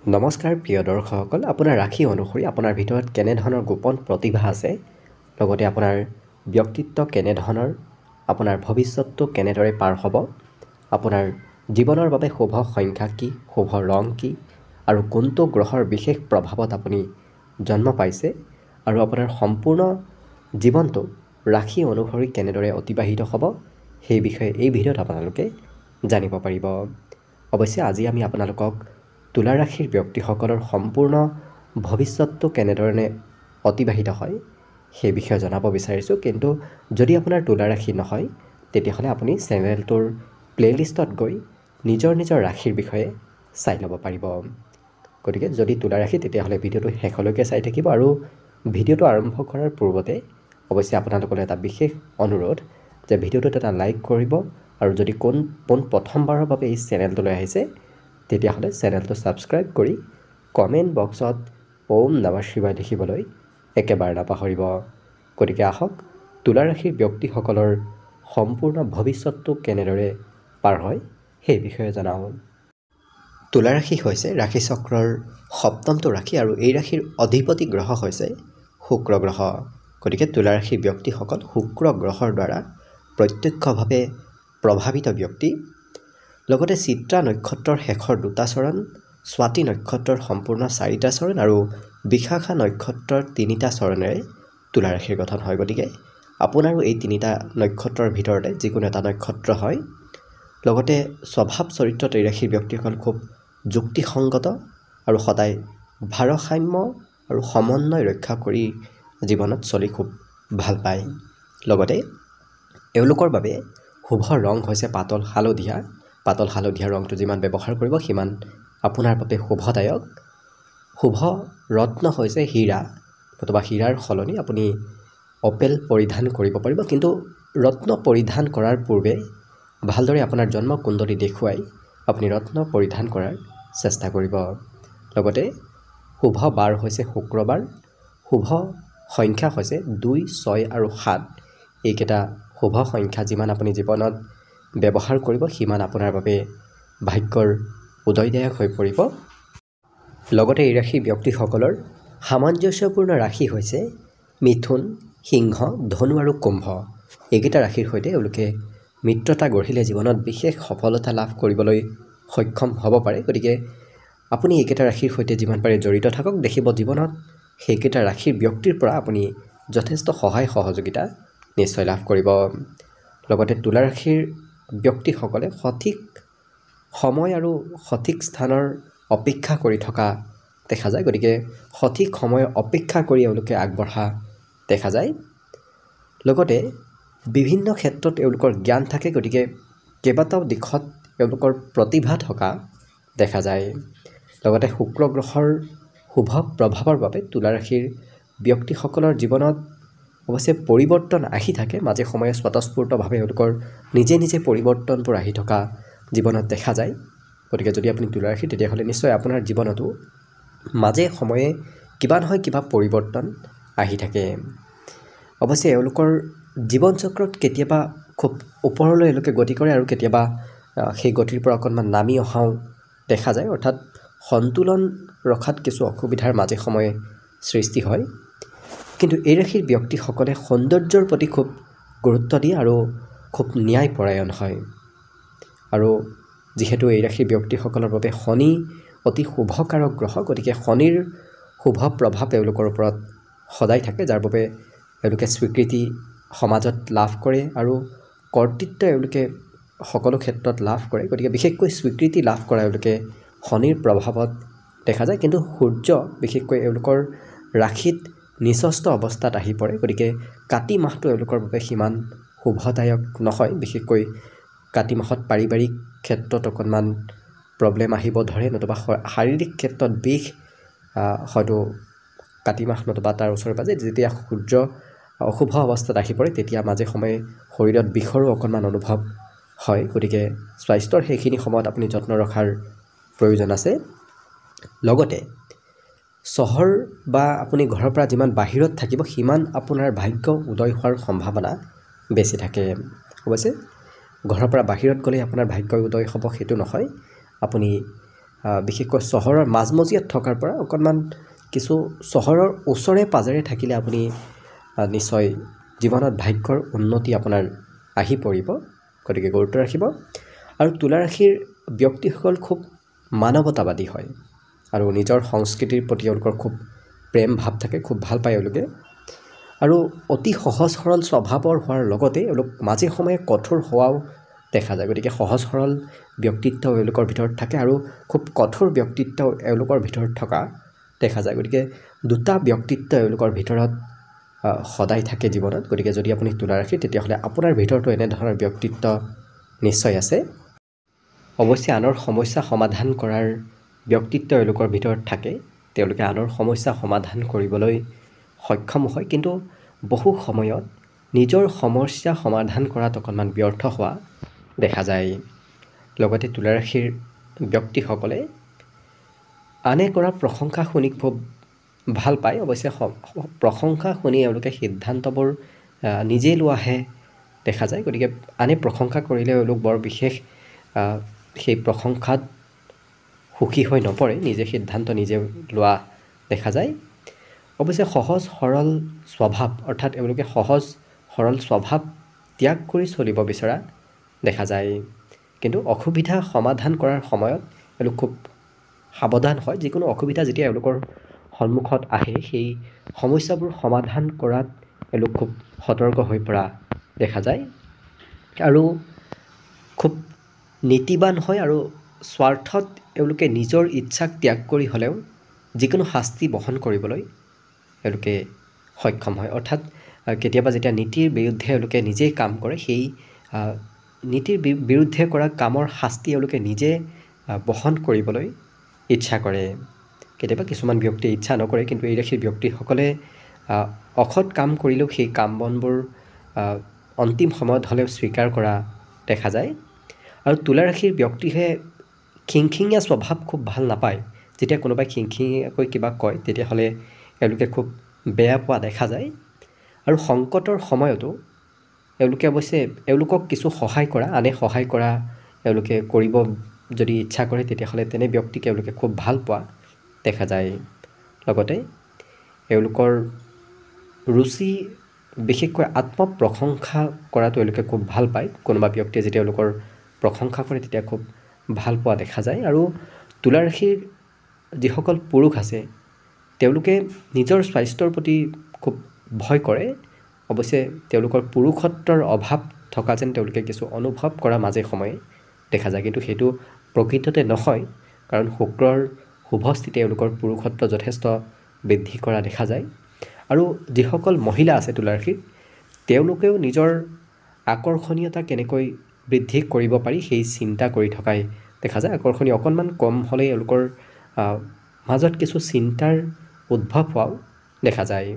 নমস্কাৰ প্ৰিয় দৰ্শকসকল, আপোনাৰ ৰাশি অনুসৰি আপোনাৰ ভিতৰত কেনেধৰণৰ গোপন প্ৰতিভা আছে, লগতে আপোনাৰ ব্যক্তিত্ব কেনেধৰণৰ, আপোনাৰ ভৱিষ্যতটো কেনেদৰে পাৰ হ'ব, আপোনাৰ জীৱনৰ বাবে শুভ সংখ্যা কি, শুভ ৰং কি, আৰু কোনটো গ্ৰহৰ বিশেষ প্ৰভাৱত আপুনি জন্ম পাইছে, আৰু আপোনাৰ সম্পূৰ্ণ জীৱনটো ৰাশি অনুসৰি কেনেদৰে অতিবাহিত হ'ব, সেই বিষয়ে এই ভিডিঅ'ত আপোনালোকে জানিব পাৰিব। অৱশ্যে আজি আমি আপোনালোকক তুলা ৰাশিৰ ব্যক্তিসকলৰ সম্পূৰ্ণ ভৱিষ্যতটো কেনেধৰণে অতিবাহিত হয় সেই বিষয়ে জনাব বিচাৰিছোঁ। কিন্তু যদি আপোনাৰ তুলা ৰাশি নহয়, তেতিয়াহ'লে আপুনি চেনেলটোৰ প্লে'লিষ্টত গৈ নিজৰ ৰাশিৰ বিষয়ে চাই ল'ব পাৰিব। গতিকে যদি তুলা ৰাশি, তেতিয়াহ'লে ভিডিঅ'টো শেষলৈকে চাই থাকিব। আৰু ভিডিঅ'টো আৰম্ভ কৰাৰ পূৰ্বতে অৱশ্যে আপোনালোকলৈ এটা বিশেষ অনুৰোধ যে ভিডিঅ'টোত এটা লাইক কৰিব, আৰু যদি পোন প্ৰথমবাৰৰ বাবে এই চেনেলটোলৈ আহিছে, তেতিয়াহ'লে চেনেলটো ছাবস্ক্ৰাইব কৰি কমেণ্ট বক্সত ওম নমঃ শিৱায় লিখিবলৈ একেবাৰে নাপাহৰিব। গতিকে আহক তুলা ৰাশিৰ ব্যক্তিসকলৰ সম্পূৰ্ণ ভৱিষ্যতটো কেনেদৰে পাৰ হয় সেই বিষয়ে জনাওঁ। তুলা ৰাশি হৈছে ৰাশিচক্ৰৰ সপ্তমটো ৰাশি, আৰু এই ৰাশিৰ অধিপতি গ্ৰহ হৈছে শুক্ৰ গ্ৰহ। গতিকে তুলা ৰাশিৰ ব্যক্তিসকল শুক্ৰ গ্ৰহৰ দ্বাৰা প্ৰত্যক্ষভাৱে প্ৰভাৱিত ব্যক্তি। লগতে চিত্ৰা নক্ষত্ৰৰ শেষৰ দুটা চৰণ, স্বাতী নক্ষত্ৰৰ সম্পূৰ্ণ 4টা চৰণ, আৰু বিশাখা নক্ষত্ৰৰ 3টা চৰণেৰে তুলা ৰাশিৰ গঠন হয়। গতিকে আপোনাৰো এই 3টা নক্ষত্ৰৰ ভিতৰতে যিকোনো এটা নক্ষত্ৰ হয়। লগতে স্বভাৱ চৰিত্ৰত এই ৰাশিৰ ব্যক্তিসকল খুব যুক্তিসংগত আৰু সদায় ভাৰসাম্য আৰু সমন্বয় ৰক্ষা কৰি জীৱনত চলি খুব ভাল পায়। লগতে এওঁলোকৰ বাবে শুভ ৰং হৈছে পাতল হালধীয়া। পাতল হালধীয়া ৰংটো যিমান ব্যৱহাৰ কৰিব সিমান আপোনাৰ বাবে শুভদায়ক। শুভ ৰত্ন হৈছে হীৰা, নতুবা হীৰাৰ সলনি আপুনি অপেল পৰিধান কৰিব পাৰিব। কিন্তু ৰত্ন পৰিধান কৰাৰ পূৰ্বে ভালদৰে আপোনাৰ জন্ম কুণ্ডলী দেখুৱাই আপুনি ৰত্ন পৰিধান কৰাৰ চেষ্টা কৰিব। লগতে শুভ বাৰ হৈছে শুক্ৰবাৰ। শুভ সংখ্যা হৈছে 2, 6 আৰু 7। এইকেইটা শুভ সংখ্যা যিমান আপুনি জীৱনত ব্যৱহাৰ কৰিব সিমান আপোনাৰ বাবে ভাগ্যৰ উদয়দায়ক হৈ পৰিব। লগতে এই ৰাশিৰ ব্যক্তিসকলৰ সামঞ্জস্যপূৰ্ণ ৰাশি হৈছে মিথুন, সিংহ, ধনু আৰু কুম্ভ। এইকেইটা ৰাশিৰ সৈতে এওঁলোকে মিত্ৰতা গঢ়িলে জীৱনত বিশেষ সফলতা লাভ কৰিবলৈ সক্ষম হ'ব পাৰে। গতিকে আপুনি এইকেইটা ৰাশিৰ সৈতে যিমান পাৰে জড়িত থাকক, দেখিব জীৱনত সেইকেইটা ৰাশিৰ ব্যক্তিৰ পৰা আপুনি যথেষ্ট সহায় সহযোগিতা নিশ্চয় লাভ কৰিব। লগতে তুলা ৰাশিৰ ব্যক্তিসকলে সঠিক সময় আৰু সঠিক স্থানৰ অপেক্ষা কৰি থকা দেখা যায়। গতিকে সঠিক সময় অপেক্ষা কৰি এওঁলোকে আগবঢ়া দেখা যায়। লগতে বিভিন্ন ক্ষেত্ৰত এওঁলোকৰ জ্ঞান থাকে। গতিকে কেইবাটাও দিশত এওঁলোকৰ প্ৰতিভা থকা দেখা যায়। লগতে শুক্ৰ গ্ৰহৰ শুভ প্ৰভাৱৰ বাবে তুলা ৰাশিৰ ব্যক্তিসকলৰ জীৱনত অৱশ্যে পৰিৱৰ্তন আহি থাকে। মাজে সময়ে স্বতঃস্ফূৰ্তভাৱে এওঁলোকৰ নিজে পৰিৱৰ্তনবোৰ আহি থকা জীৱনত দেখা যায়। গতিকে যদি আপুনি তুলা ৰাশি, তেতিয়াহ'লে নিশ্চয় আপোনাৰ জীৱনতো মাজে সময়ে কিবা নহয় কিবা পৰিৱৰ্তন আহি থাকে। অৱশ্যে এওঁলোকৰ জীৱন চক্ৰত কেতিয়াবা খুব ওপৰলৈ এওঁলোকে গতি কৰে, আৰু কেতিয়াবা সেই গতিৰ পৰা অকণমান নামি অহাও দেখা যায়। অৰ্থাৎ সন্তুলন ৰখাত কিছু অসুবিধাৰ মাজে সময়ে সৃষ্টি হয়। কিন্তু এই ৰাশিৰ ব্যক্তিসকলে সৌন্দৰ্যৰ প্ৰতি খুব গুৰুত্ব দিয়ে আৰু খুব ন্যায়পৰায়ণ হয়। আৰু যিহেতু এই ৰাশিৰ ব্যক্তিসকলৰ বাবে শনি অতি শুভকাৰক গ্ৰহ, গতিকে শনিৰ শুভ প্ৰভাৱ এওঁলোকৰ ওপৰত সদায় থাকে, যাৰ বাবে এওঁলোকে স্বীকৃতি সমাজত লাভ কৰে আৰু কৰ্তৃত্ব এওঁলোকে সকলো ক্ষেত্ৰত লাভ কৰে। গতিকে বিশেষকৈ স্বীকৃতি লাভ কৰা এওঁলোকে শনিৰ প্ৰভাৱত দেখা যায়। কিন্তু সূৰ্য বিশেষকৈ এওঁলোকৰ ৰাশিত নিচস্থ অৱস্থাত আহি পৰে। গতিকে কাতি মাহটো এওঁলোকৰ বাবে সিমান শুভদায়ক নহয়। বিশেষকৈ কাতি মাহত পাৰিবাৰিক ক্ষেত্ৰত অকণমান প্ৰব্লেম আহিব ধৰে, নতুবা শাৰীৰিক ক্ষেত্ৰত বিষ হয়তো কাতি মাহ নতুবা তাৰ ওচৰে পাজৰে যেতিয়া সূৰ্য অশুভ অৱস্থাত আহি পৰে, তেতিয়া মাজে সময়ে শৰীৰত বিষৰো অকণমান অনুভৱ হয়। গতিকে স্বাস্থ্যৰ সেইখিনি সময়ত আপুনি যত্ন ৰখাৰ প্ৰয়োজন আছে। লগতে চহৰ বা আপুনি ঘৰৰ পৰা যিমান বাহিৰত থাকিব সিমান আপোনাৰ ভাগ্য উদয় হোৱাৰ সম্ভাৱনা বেছি থাকে। অৱশ্যে ঘৰৰ পৰা বাহিৰত গ'লে আপোনাৰ ভাগ্য উদয় হ'ব সেইটো নহয়। আপুনি বিশেষকৈ চহৰৰ মাজমজিয়াত থকাৰ পৰা অকণমান কিছু চহৰৰ ওচৰে পাজৰে থাকিলে আপুনি নিশ্চয় জীৱনত ভাগ্যৰ উন্নতি আপোনাৰ আহি পৰিব। গতিকে গুৰুত্ব ৰাখিব। আৰু তুলা ৰাশিৰ ব্যক্তিসকল খুব মানৱতাবাদী হয় আৰু নিজৰ সংস্কৃতিৰ প্ৰতি এওঁলোকৰ খুব প্ৰেম ভাৱ থাকে, খুব ভাল পায় এওঁলোকে। আৰু অতি সহজ সৰল স্বভাৱৰ হোৱাৰ লগতে এওঁলোক মাজে সময়ে কঠোৰ হোৱাও দেখা যায়। গতিকে সহজ সৰল ব্যক্তিত্ব এওঁলোকৰ ভিতৰত থাকে আৰু খুব কঠোৰ ব্যক্তিত্ব এওঁলোকৰ ভিতৰত থকা দেখা যায়। গতিকে দুটা ব্যক্তিত্ব এওঁলোকৰ ভিতৰত সদায় থাকে জীৱনত। গতিকে যদি আপুনি তুলা ৰাশি তেতিয়াহ'লে আপোনাৰ ভিতৰতো এনেধৰণৰ ব্যক্তিত্ব নিশ্চয় আছে। অৱশ্যে আনৰ সমস্যা সমাধান কৰাৰ ব্যক্তিত্ব এওঁলোকৰ ভিতৰত থাকে। তেওঁলোকে আনৰ সমস্যা সমাধান কৰিবলৈ সক্ষম হয়, কিন্তু বহু সময়ত নিজৰ সমস্যা সমাধান কৰাত অকণমান ব্যৰ্থ হোৱা দেখা যায়। লগতে তুলা ৰাশিৰ ব্যক্তিসকলে আনে কৰা প্ৰশংসা শুনি খুব ভাল পায়। অৱশ্যে প্ৰশংসা শুনি এওঁলোকে সিদ্ধান্তবোৰ নিজেই লোৱাহে দেখা যায়। গতিকে আনে প্ৰশংসা কৰিলে এওঁলোক বৰ বিশেষ সেই প্ৰশংসাত সুখী হৈ নপৰে, নিজে সিদ্ধান্ত নিজে লোৱা দেখা যায়। অৱশ্যে সহজ সৰল স্বভাৱ, অৰ্থাৎ এওঁলোকে সহজ সৰল স্বভাৱ ত্যাগ কৰি চলিব বিচৰা দেখা যায়। কিন্তু অসুবিধা সমাধান কৰাৰ সময়ত এওঁলোক খুব সাৱধান হয়। যিকোনো অসুবিধা যেতিয়া এওঁলোকৰ সন্মুখত আহে সেই সমস্যাবোৰ সমাধান কৰাত এওঁলোক খুব সতৰ্ক হৈ পৰা দেখা যায়। আৰু খুব নীতিবান হয় আৰু স্বাৰ্থত এওঁলোকে নিজৰ ইচ্ছাক ত্যাগ কৰি হ'লেও যিকোনো শাস্তি বহন কৰিবলৈ এওঁলোকে সক্ষম হয়। অৰ্থাৎ কেতিয়াবা যেতিয়া নীতিৰ বিৰুদ্ধে এওঁলোকে নিজেই কাম কৰে, সেই নীতিৰ বিৰুদ্ধে কৰা কামৰ শাস্তি এওঁলোকে নিজে বহন কৰিবলৈ ইচ্ছা কৰে। কেতিয়াবা কিছুমান ব্যক্তিয়ে ইচ্ছা নকৰে, কিন্তু এই ৰাশিৰ ব্যক্তিসকলে অসৎ কাম কৰিলেও সেই কাম বনবোৰ অন্তিম সময়ত হ'লেও স্বীকাৰ কৰা দেখা যায়। আৰু তুলা ৰাশিৰ ব্যক্তিহে খিংখিঙীয়া স্বভাৱ খুব ভাল নাপায়। যেতিয়া কোনোবাই খিংখিঙীয়াকৈ কিবা কয় তেতিয়াহ'লে এওঁলোকে খুব বেয়া পোৱা দেখা যায়। আৰু সংকটৰ সময়তো এওঁলোকে অৱশ্যে এওঁলোকক কিছু সহায় কৰা, আনে সহায় কৰা এওঁলোকে কৰিব যদি ইচ্ছা কৰে তেতিয়াহ'লে তেনে ব্যক্তিক এওঁলোকে খুব ভাল পোৱা দেখা যায়। লগতে এওঁলোকৰ ৰুচি বিশেষকৈ আত্মপ্ৰশংসা কৰাটো এওঁলোকে খুব ভাল পায়। কোনোবা ব্যক্তিয়ে যেতিয়া এওঁলোকৰ প্ৰশংসা কৰে তেতিয়া খুব ভাল পোৱা দেখা যায়। আৰু তুলা ৰাশিৰ যিসকল পুৰুষ আছে তেওঁলোকে নিজৰ স্বাস্থ্যৰ প্ৰতি খুব ভয় কৰে। অৱশ্যে তেওঁলোকৰ পুৰুষত্বৰ অভাৱ থকা যেন তেওঁলোকে কিছু অনুভৱ কৰা মাজে সময়ে দেখা যায়, কিন্তু সেইটো প্ৰকৃততে নহয়। কাৰণ শুক্ৰৰ শুভস্থিতিয়ে এওঁলোকৰ পুৰুষত্ব যথেষ্ট বৃদ্ধি কৰা দেখা যায়। আৰু যিসকল মহিলা আছে তুলা ৰাশিত তেওঁলোকেও নিজৰ আকৰ্ষণীয়তা কেনেকৈ বৃদ্ধি কৰিব পাৰি সেই চিন্তা কৰি থকাই দেখা যায়। আকৰ্ষণীয় অকণমান কম হ'লেই এওঁলোকৰ মাজত কিছু চিন্তাৰ উদ্ভৱ হোৱাও দেখা যায়।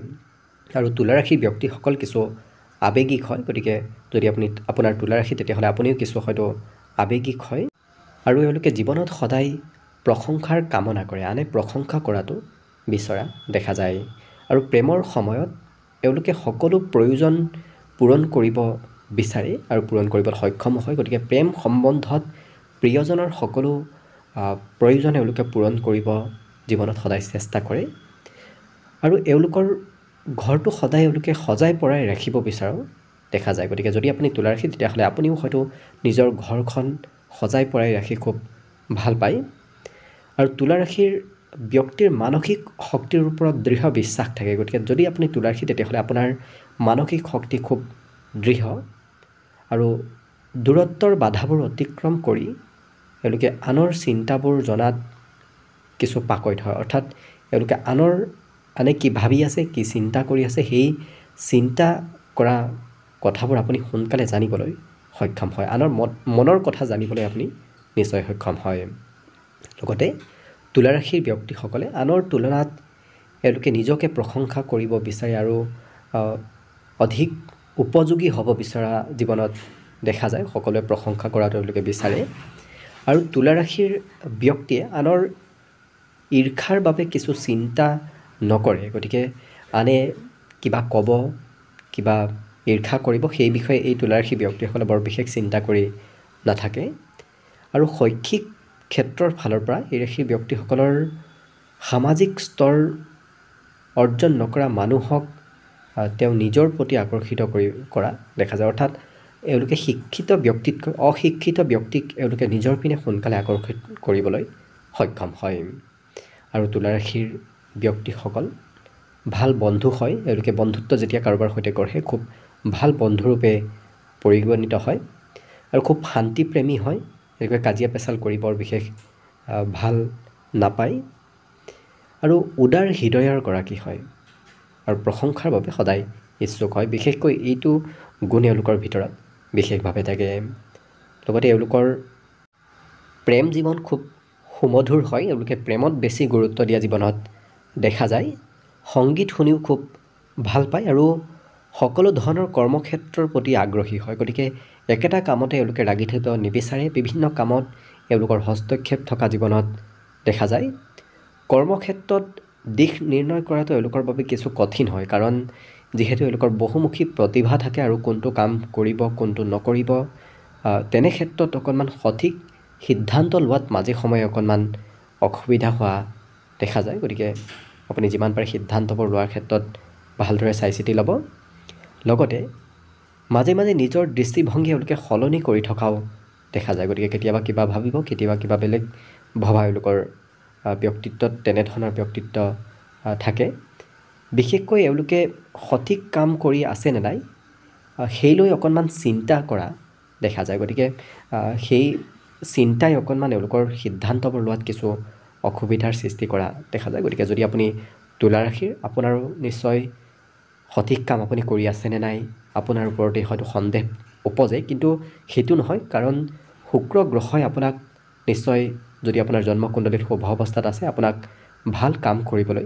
আৰু তুলা ৰাশিৰ ব্যক্তিসকল কিছু আৱেগিক হয়। গতিকে যদি আপোনাৰ তুলা ৰাশি তেতিয়াহ'লে আপুনিও কিছু হয়তো আৱেগিক হয়। আৰু এওঁলোকে জীৱনত সদায় প্ৰশংসাৰ কামনা কৰে, আনে প্ৰশংসা কৰাটো বিচৰা দেখা যায়। আৰু প্ৰেমৰ সময়ত এওঁলোকে সকলো প্ৰয়োজন পূৰণ কৰিব বিচাৰে আৰু পূৰণ কৰিবলৈ সক্ষম হয়। গতিকে প্ৰেম সম্বন্ধত প্ৰিয়জনৰ সকলো প্ৰয়োজন এওঁলোকে পূৰণ কৰিব জীৱনত সদায় চেষ্টা কৰে। আৰু এওঁলোকৰ ঘৰটো সদায় এওঁলোকে সজাই পৰাই ৰাখিব বিচৰাও দেখা যায়। গতিকে যদি আপুনি তুলা ৰাশি তেতিয়াহ'লে আপুনিও হয়তো নিজৰ ঘৰখন সজাই পৰাই ৰাখি খুব ভাল পায়। আৰু তুলা ৰাশিৰ ব্যক্তিৰ মানসিক শক্তিৰ ওপৰত দৃঢ় বিশ্বাস থাকে। গতিকে যদি আপুনি তুলা ৰাশি তেতিয়াহ'লে আপোনাৰ মানসিক শক্তি খুব দৃঢ় আৰু দূৰত্বৰ বাধাবোৰ অতিক্ৰম কৰি এওঁলোকে আনৰ চিন্তাবোৰ জনাত কিছু পাকৈত হয়। অৰ্থাৎ এওঁলোকে আনে কি ভাবি আছে, কি চিন্তা কৰি আছে, সেই চিন্তা কৰা কথাবোৰ আপুনি সোনকালে জানিবলৈ সক্ষম হয়। আনৰ মনৰ কথা জানিবলৈ আপুনি নিশ্চয় সক্ষম হয়। লগতে তুলা ৰাশিৰ ব্যক্তিসকলে আনৰ তুলনাত এওঁলোকে নিজকে প্ৰশংসা কৰিব বিচাৰে আৰু অধিক উপযোগী হ'ব বিচৰা জীৱনত দেখা যায়। সকলোৱে প্ৰশংসা কৰাটো এওঁলোকে বিচাৰে। আৰু তুলা ৰাশিৰ ব্যক্তিয়ে আনৰ ঈৰ্ষাৰ বাবে কিছু চিন্তা নকৰে। গতিকে আনে কিবা ক'ব, কিবা ঈৰ্ষা কৰিব, সেই বিষয়ে এই তুলা ৰাশি ব্যক্তিসকলে বৰ বিশেষ চিন্তা কৰি নাথাকে। আৰু শৈক্ষিক ক্ষেত্ৰৰ ফালৰ পৰা এই ৰাশিৰ ব্যক্তিসকলৰ সামাজিক স্তৰ অৰ্জন নকৰা মানুহক তেওঁ নিজৰ প্ৰতি আকৰ্ষিত কৰা দেখা যায়। অৰ্থাৎ এওঁলোকে শিক্ষিত ব্যক্তিতকৈ অশিক্ষিত ব্যক্তিক এওঁলোকে নিজৰ পিনে সোনকালে আকৰ্ষিত কৰিবলৈ সক্ষম হয়। আৰু তুলা ৰাশিৰ ব্যক্তিসকল ভাল বন্ধু হয়। এওঁলোকে বন্ধুত্ব যেতিয়া কাৰোবাৰ সৈতে গঢ়ে খুব ভাল বন্ধুৰূপে পৰিগণিত হয় আৰু খুব শান্তিপ্ৰেমী হয়। এওঁলোকে কাজিয়া পেচাল কৰি বৰ বিশেষ ভাল নাপায় আৰু উদাৰ হৃদয়ৰ গৰাকী হয় আৰু প্ৰশংসাৰ বাবে সদায় ইচ্ছুক হয়। বিশেষকৈ এইটো গুণ এওঁলোকৰ ভিতৰত বিশেষভাৱে থাকে। লগতে এওঁলোকৰ প্ৰেম জীৱন খুব সুমধুৰ হয়। এওঁলোকে প্ৰেমত বেছি গুৰুত্ব দিয়া জীৱনত দেখা যায়। সংগীত শুনিও খুব ভাল পায় আৰু সকলো ধৰণৰ কৰ্মক্ষেত্ৰৰ প্ৰতি আগ্ৰহী হয়। গতিকে একেটা কামতে এওঁলোকে লাগি থাকিব নিবিচাৰে। বিভিন্ন কামত এওঁলোকৰ হস্তক্ষেপ থকা জীৱনত দেখা যায়। কৰ্মক্ষেত্ৰত দিশ নিৰ্ণয় কৰাটো এওঁলোকৰ বাবে কিছু কঠিন হয়, কাৰণ যিহেতু এওঁলোকৰ বহুমুখী প্ৰতিভা থাকে আৰু কোনটো কাম কৰিব কোনটো নকৰিব তেনে ক্ষেত্ৰত অকণমান সঠিক সিদ্ধান্ত লোৱাত মাজে সময়ে অকণমান অসুবিধা হোৱা দেখা যায়। গতিকে আপুনি যিমান পাৰে সিদ্ধান্তবোৰ লোৱাৰ ক্ষেত্ৰত ভালদৰে চাই চিতি ল'ব। লগতে মাজে মাজে নিজৰ দৃষ্টিভংগী এওঁলোকে সলনি কৰি থকাও দেখা যায়। গতিকে কেতিয়াবা কিবা ভাবিব, কেতিয়াবা কিবা বেলেগ ভবা এওঁলোকৰ ব্যক্তিত্বত তেনেধৰণৰ ব্যক্তিত্ব থাকে। বিশেষকৈ এওঁলোকে সঠিক কাম কৰি আছে নে নাই সেই লৈ অকণমান চিন্তা কৰা দেখা যায়। গতিকে সেই চিন্তাই অকণমান এওঁলোকৰ সিদ্ধান্তবোৰ লোৱাত কিছু অসুবিধাৰ সৃষ্টি কৰা দেখা যায়। গতিকে যদি আপুনি তুলা ৰাশিৰ, আপোনাৰো নিশ্চয় সঠিক কাম আপুনি কৰি আছেনে নাই আপোনাৰ ওপৰতে হয়তো সন্দেহ উপজে, কিন্তু সেইটো নহয়, কাৰণ শুক্ৰ গ্ৰহই আপোনাক নিশ্চয় যদি আপোনাৰ জন্মকুণ্ডলীত শুভ অৱস্থাত আছে আপোনাক ভাল কাম কৰিবলৈ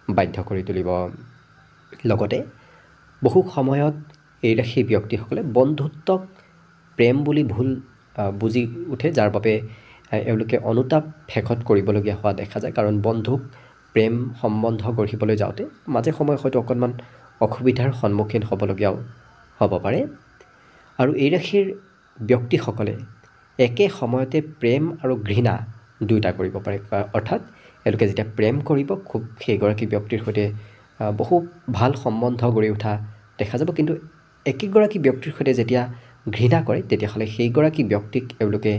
বাধ্য কৰি তুলিব। লগতে বহু সময়ত এই ৰাশিৰ ব্যক্তিসকলে বন্ধুত্বক প্ৰেম বুলি ভুল বুজি উঠে, যাৰ বাবে এওঁলোকে অনুতাপ ফেকত কৰিবলগীয়া হোৱা দেখা যায়। কাৰণ বন্ধুক প্ৰেম সম্বন্ধ গঢ়িবলৈ যাওঁতে মাজে সময়ে হয়তো অকণমান অসুবিধাৰ সন্মুখীন হ'বলগীয়াও হ'ব পাৰে। আৰু এই ৰাশিৰ ব্যক্তিসকলে একে সময়তে প্ৰেম আৰু ঘৃণা দুয়োটা কৰিব পাৰে। অৰ্থাৎ এওঁলোকে যেতিয়া প্ৰেম কৰিব খুব সেইগৰাকী ব্যক্তিৰ সৈতে বহু ভাল সম্বন্ধ গঢ়ি উঠা দেখা যাব, কিন্তু একেগৰাকী ব্যক্তিৰ সৈতে যেতিয়া ঘৃণা কৰে তেতিয়াহ'লে সেইগৰাকী ব্যক্তিক এওঁলোকে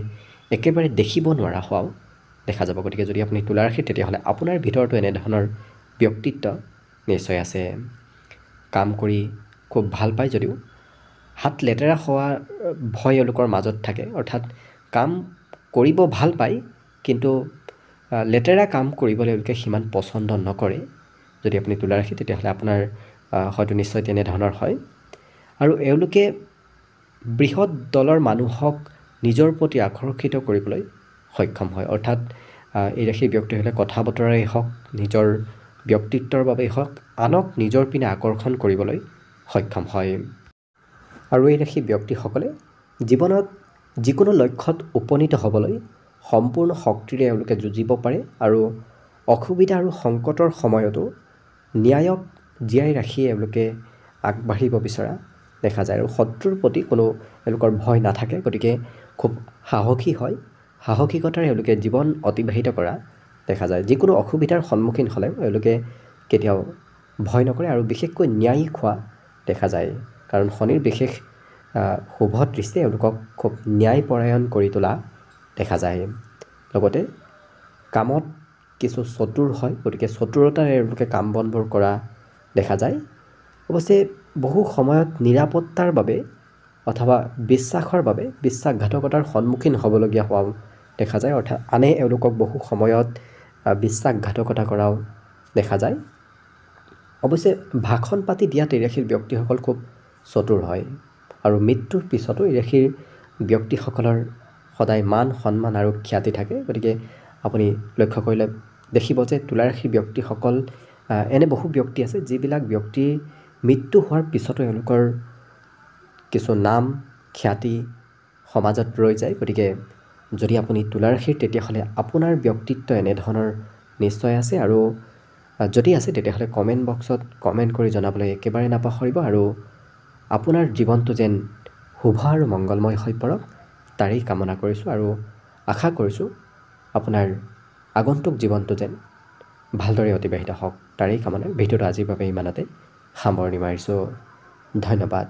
একেবাৰে দেখিব নোৱাৰা হোৱাও দেখা যাব। গতিকে যদি আপুনি তুলা ৰাশিৰ তেতিয়াহ'লে আপোনাৰ ভিতৰতো এনেধৰণৰ ব্যক্তিত্ব নিশ্চয় আছে। কাম কৰি খুব ভাল পায় যদিও হাত লেতেৰা হোৱাৰ ভয় এওঁলোকৰ মাজত থাকে। অৰ্থাৎ কাম কৰিব ভাল পায় কিন্তু লেতেৰা কাম কৰিবলৈ এওঁলোকে সিমান পচন্দ নকৰে। যদি আপুনি তুলা ৰাশি তেতিয়াহ'লে আপোনাৰ হয়তো নিশ্চয় তেনেধৰণৰ হয়। আৰু এওঁলোকে বৃহৎ দলৰ মানুহক নিজৰ প্ৰতি আকৰ্ষিত কৰিবলৈ সক্ষম হয়। অৰ্থাৎ এই ৰাশিৰ ব্যক্তি হ'লে কথা বতৰাই হওক, নিজৰ ব্যক্তিত্বৰ বাবেই হওক, আনক নিজৰ পিনে আকৰ্ষণ কৰিবলৈ সক্ষম হয়। আৰু এই ৰাশিৰ ব্যক্তিসকলে জীৱনত যিকোনো লক্ষ্যত উপনীত হ'বলৈ সম্পূৰ্ণ শক্তিৰে এওঁলোকে যুঁজিব পাৰে আৰু অসুবিধা আৰু সংকটৰ সময়তো ন্যায়ক জীয়াই ৰাখি এওঁলোকে আগবাঢ়িব বিচৰা দেখা যায়। আৰু শত্ৰুৰ প্ৰতি কোনো এওঁলোকৰ ভয় নাথাকে। গতিকে খুব সাহসী হয়, সাহসিকতাৰে এওঁলোকে জীৱন অতিবাহিত কৰা দেখা যায়। যিকোনো অসুবিধাৰ সন্মুখীন হ'লে এওঁলোকে কেতিয়াও ভয় নকৰে আৰু বিশেষকৈ ন্যায়িক হোৱা দেখা যায়। কাৰণ শনিৰ বিশেষ শুভ দৃষ্টিয়ে এওঁলোকক খুব ন্যায়পৰায়ণ কৰি তোলা দেখা যায়। লগতে কামত কিছু চতুৰ হয়, গতিকে চতুৰতাৰে এওঁলোকে কাম বনবোৰ কৰা দেখা যায়। অৱশ্যে বহু সময়ত নিৰাপত্তাৰ বাবে অথবা বিশ্বাসৰ বাবে বিশ্বাসঘাতকতাৰ সন্মুখীন হ'বলগীয়া হোৱাও দেখা যায়। অৰ্থাৎ আনে এওঁলোকক বহু সময়ত বিশ্বাসঘাতকতা কৰাও দেখা যায়। অৱশ্যে ভাষণ পাতি দিয়াত এই ৰাশিৰ ব্যক্তিসকল খুব চতুৰ হয় আৰু মৃত্যুৰ পিছতো এই ৰাশিৰ ব্যক্তিসকলৰ সদায় মান সন্মান আৰু খ্যাতি থাকে। গতিকে আপুনি লক্ষ্য কৰিলে দেখিব যে তুলা ৰাশিৰ ব্যক্তিসকল এনে বহু ব্যক্তি আছে যিবিলাক ব্যক্তিৰ মৃত্যু হোৱাৰ পিছতো এওঁলোকৰ কিছু নাম খ্যাতি সমাজত ৰৈ যায়। গতিকে যদি আপুনি তুলা ৰাশিৰ তেতিয়াহ'লে আপোনাৰ ব্যক্তিত্ব এনেধৰণৰ নিশ্চয় আছে, আৰু যদি আছে তেতিয়াহ'লে কমেণ্ট বক্সত কমেণ্ট কৰি জনাবলৈ একেবাৰে নাপাহৰিব। আৰু আপোনাৰ জীৱনটো যেন শুভ আৰু মংগলময় হৈ পৰক তাৰেই কামনা কৰিছোঁ আৰু আশা কৰিছোঁ আপোনাৰ আগন্তুক জীৱনটো যেন ভালদৰে অতিবাহিত হওক তাৰেই কামনা ভিডিঅ'টো আজিৰ বাবে ইমানতে সামৰণি মাৰিছোঁ ধন্যবাদ।